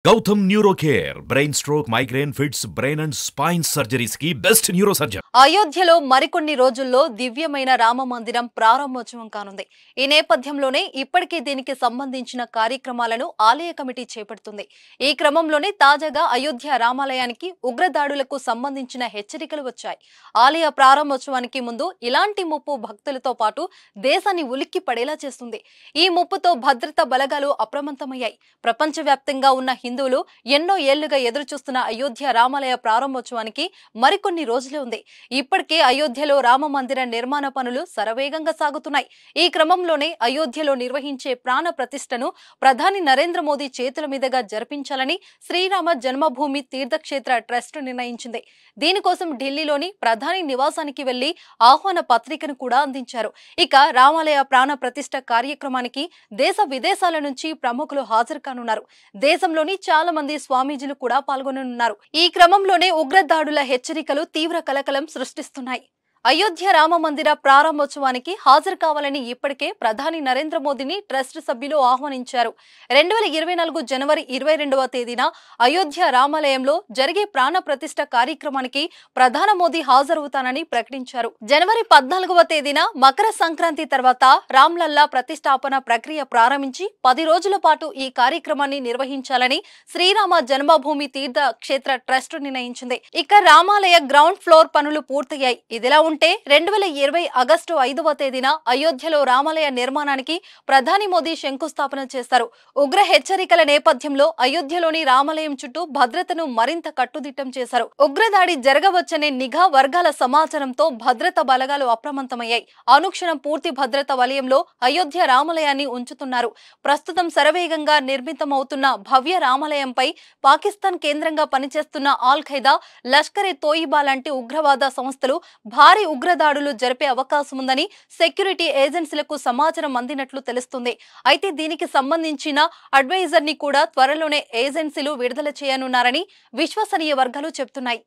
Gautam Neurocare, brain stroke, migraine, fits, brain and spine surgeries की best neurosurgeon. అయోధ్యలో మరికొన్ని రోజుల్లో దివ్యమైన రామ మందిరం ప్రారంభోత్సవం కానుంది. ఈ నేపథ్యంలోనే ఇప్పటికే దీనికి సంబంధించిన కార్యక్రమాలను ఆలయ కమిటీ చేపడుతుంది. ఈ క్రమంలోనే తాజాగా అయోధ్య రామాలయానికి ఉగ్రదాడులకు సంబంధించిన హెచ్చరికలు వచ్చాయి. ఆలయ ప్రారంభోత్సవానికి ముందు ఇలాంటి ముప్పు భక్తులతో పాటు దేశాన్ని ఉలిక్కి పడేలా చేస్తుంది. ఈ ముప్పుతో భద్రతా బలగాలు అప్రమత్తమయ్యాయి. ప్రపంచవ్యాప్తంగా ఉన్న హిందువులు ఎన్నో ఏళ్లుగా ఎదురుచూస్తున్న అయోధ్య రామాలయ ప్రారంభోత్సవానికి మరికొన్ని రోజులే ఉంది. ఇప్పటికే అయోధ్యలో రామ మందిర నిర్మాణ పనులు శరవేగంగా సాగుతున్నాయి. ఈ క్రమంలోనే అయోధ్యలో నిర్వహించే ప్రాణ ప్రతిష్టను ప్రధాని నరేంద్ర మోదీ చేతుల మీదుగా జరిపించాలని శ్రీరామ జన్మభూమి తీర్థక్షేత్ర ట్రస్ట్ నిర్ణయించింది. దీనికోసం ఢిల్లీలోని ప్రధాని నివాసానికి వెళ్లి ఆహ్వాన పత్రికను కూడా అందించారు. ఇక రామాలయ ప్రాణ ప్రతిష్ట కార్యక్రమానికి దేశ విదేశాల నుంచి ప్రముఖులు హాజరు కానున్నారు. దేశంలోని చాలా మంది స్వామీజీలు కూడా పాల్గొననున్నారు. ఈ క్రమంలోనే ఉగ్రదాడుల హెచ్చరికలు తీవ్ర కలకలం సృష్టిస్తున్నాయి. అయోధ్య రామ మందిర ప్రారంభోత్సవానికి హాజరు కావాలని ఇప్పటికే ప్రధాని నరేంద్ర మోదీని ట్రస్ట్ సభ్యులు ఆహ్వానించారు. 2024 జనవరి 22వ తేదీన అయోధ్య రామాలయంలో జరిగే ప్రాణ ప్రతిష్ట కార్యక్రమానికి ప్రధాని మోదీ హాజరవుతానని ప్రకటించారు. జనవరి 14వ తేదీన మకర సంక్రాంతి తర్వాత రామ్లల్లా ప్రతిష్టాపన ప్రక్రియ ప్రారంభించి 10 రోజుల పాటు ఈ కార్యక్రమాన్ని నిర్వహించాలని శ్రీరామ జన్మభూమి తీర్థ క్షేత్ర ట్రస్ట్ నిర్ణయించింది. ఇక రామాలయ గ్రౌండ్ ఫ్లోర్ పనులు పూర్తయ్యాయి. ఇదిలా ఉంటే 2020 ఆగస్టు 5వ తేదీన అయోధ్యలో రామాలయ నిర్మాణానికి ప్రధాని మోదీ శంకుస్థాపన చేశారు. ఉగ్ర హెచ్చరికల నేపథ్యంలో అయోధ్యలోని రామాలయం చుట్టూ భద్రతను మరింత కట్టుదిట్టం చేశారు. ఉగ్రదాడి జరగవచ్చనే నిఘా వర్గాల సమాచారంతో భద్రతా బలగాలు అప్రమత్తమయ్యాయి. అనుక్షణం పూర్తి భద్రతా వలయంలో అయోధ్య రామాలయాన్ని ఉంచుతున్నారు. ప్రస్తుతం శరవేగంగా నిర్మితమవుతున్న భవ్య రామాలయంపై పాకిస్తాన్ కేంద్రంగా పనిచేస్తున్న ఆల్ ఖైదా, లష్కరే తోయిబా లాంటి ఉగ్రవాద సంస్థలు భారీ ఉగ్రదాడులు జరిపే అవకాశం ఉందని సెక్యూరిటీ ఏజెన్సీలకు సమాచారం అందినట్లు తెలుస్తుంది. అయితే దీనికి సంబంధించిన అడ్వైజర్ ని కూడా త్వరలోనే ఏజెన్సీలు విడుదల చేయనున్నారని విశ్వసనీయ వర్గాలు చెబుతున్నాయి.